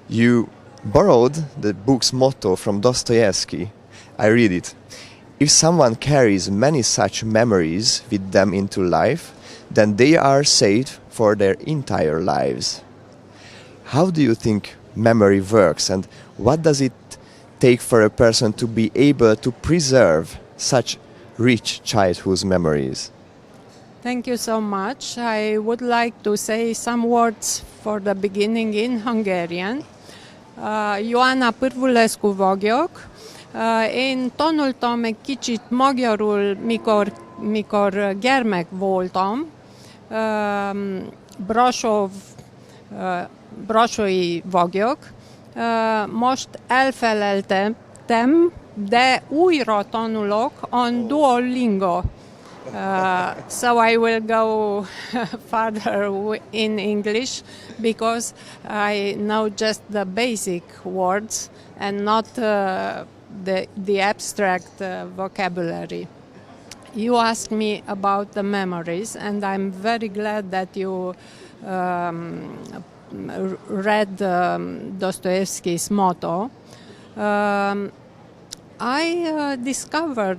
You borrowed the book's motto from Dostoevsky. I read it. If someone carries many such memories with them into life, then they are safe for their entire lives. How do you think memory works, and what does it take for a person to be able to preserve such rich childhood memories? Thank you so much. I would like to say some words for the beginning in Hungarian. Ioana Pârvulescu vagyok. Én tanultam egy kicsit magyarul, mikor gyermek voltam. Brassói vagyok. Most elfelejtettem, de újra tanulok on Duolingo. So I will go further in English because I know just the basic words and not the abstract vocabulary. You asked me about the memories, and I'm very glad that you read Dostoevsky's motto. I discovered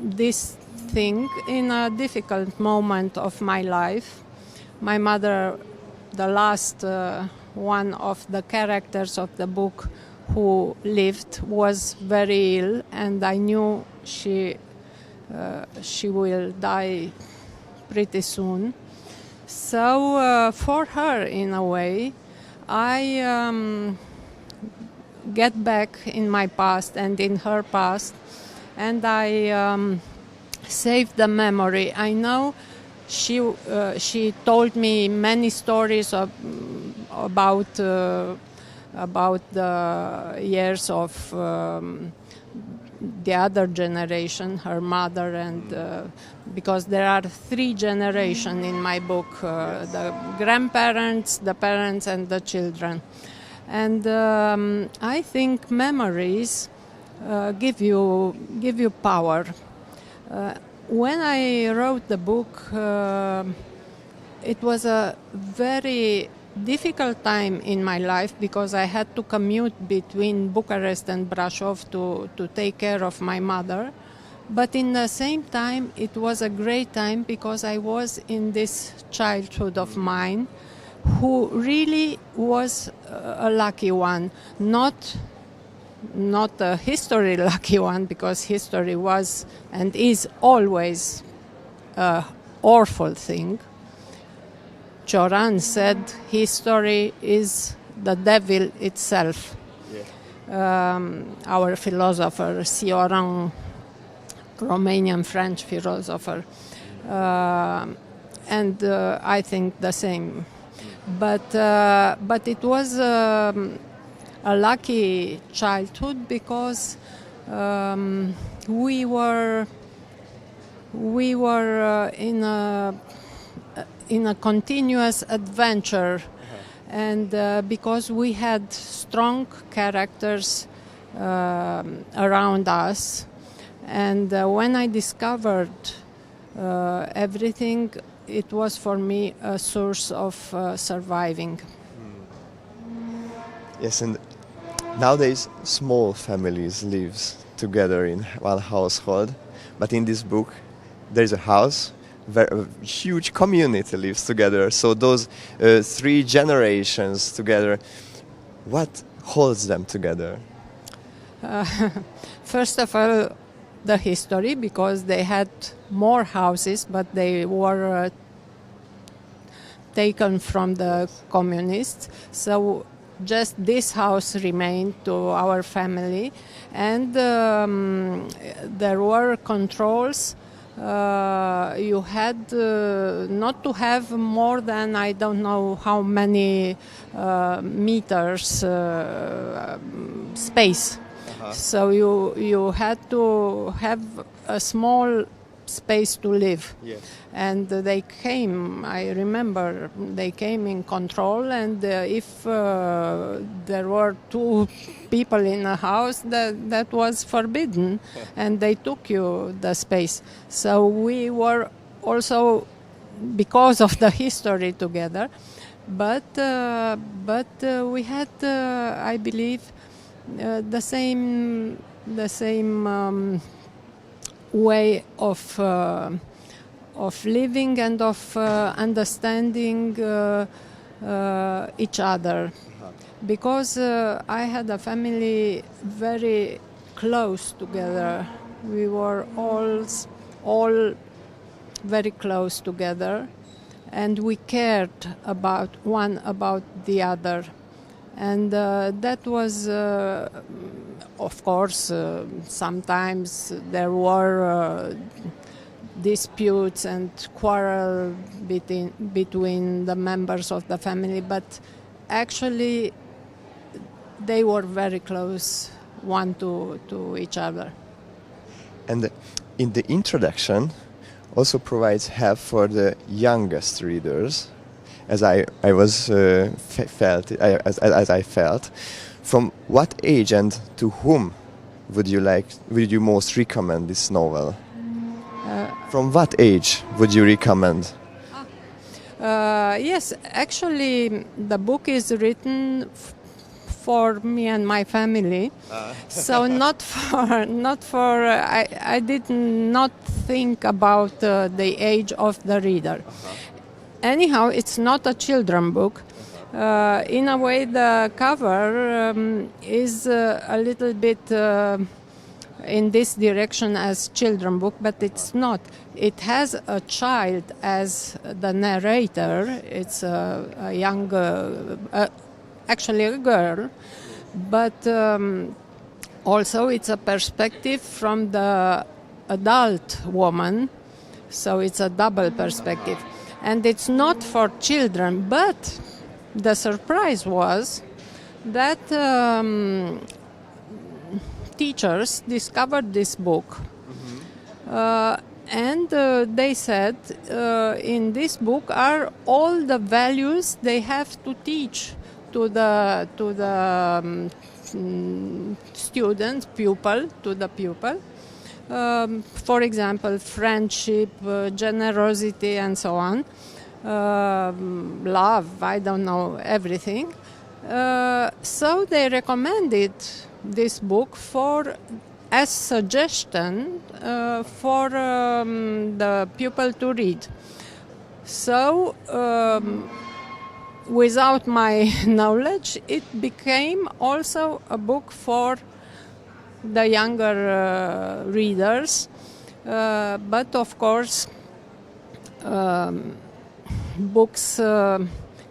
this thing in a difficult moment of my life. My mother, the last one of the characters of the book who lived, was very ill, and I knew she will die pretty soon. So for her, in a way, I get back in my past and in her past, and I save the memory. I know she told me many stories about the years of the other generation, her mother, and because there are 3 generations in my book: the grandparents, the parents, and the children. And I think memories give you power. When I wrote the book, it was a very difficult time in my life because I had to commute between Bucharest and Brașov to take care of my mother. But in the same time, it was a great time because I was in this childhood of mine who really was a lucky one, not a history lucky one, because history was and is always an awful thing. Cioran said history is the devil itself. Yeah. Our philosopher, Cioran, Romanian-French philosopher, and I think the same. But it was a lucky childhood because we were in a continuous adventure, and because we had strong characters around us, and when I discovered everything, it was for me a source of surviving. Yes, and nowadays small families live together in one household, but in this book there is a house where a huge community lives together. So those 3 generations together, what holds them together? First of all, the history, because they had more houses, but they were taken from the communists. So just this house remained to our family, and there were controls. You had not to have more than, I don't know how many meters space. So you had to have a small space to live. Yes. And I remember they came in control, and if there were 2 people in a house, that was forbidden, and they took you the space. So we were also, because of the history together, but we had, I believe, the same way of living and of understanding each other, because I had a family very close together. We were all very close together, and we cared about the other, and that was, of course, sometimes there were disputes and quarrel between the members of the family, but actually they were very close one to each other. And in the introduction also provides help for the youngest readers, as I felt. From what age and to whom would you most recommend this novel? From what age would you recommend? Yes, actually, the book is written for me and my family, so not for. I did not think about the age of the reader. Anyhow, it's not a children book. In a way, the cover is a little bit in this direction as children book, but it's not. It has a child as the narrator. It's a young, actually a girl, but also it's a perspective from the adult woman, so it's a double perspective. And it's not for children, but the surprise was that teachers discovered this book, and they said in this book are all the values they have to teach to the pupil. For example, friendship, generosity, and so on. Love, I don't know, everything. So they recommended this book as suggestion for the pupil to read. So without my knowledge, it became also a book for the younger readers. But of course, books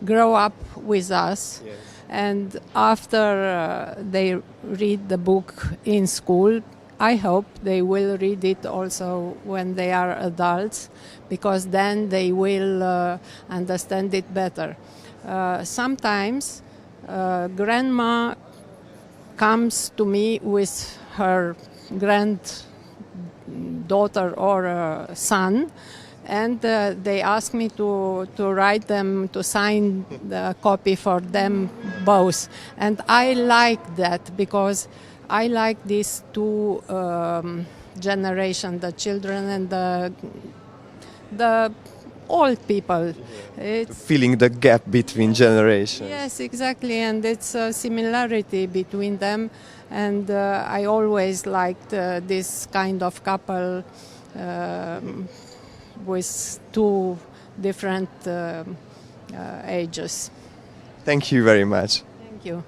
grow up with us. Yes. And after they read the book in school, I hope they will read it also when they are adults, because then they will understand it better. Sometimes grandma comes to me with her granddaughter or son, and they ask me to write them, to sign the copy for them both. And I like that, because I like these two generations, the children and the old people. It's filling the gap between generations. Yes, exactly, and it's a similarity between them. And I always liked this kind of couple with two different ages. Thank you very much. Thank you.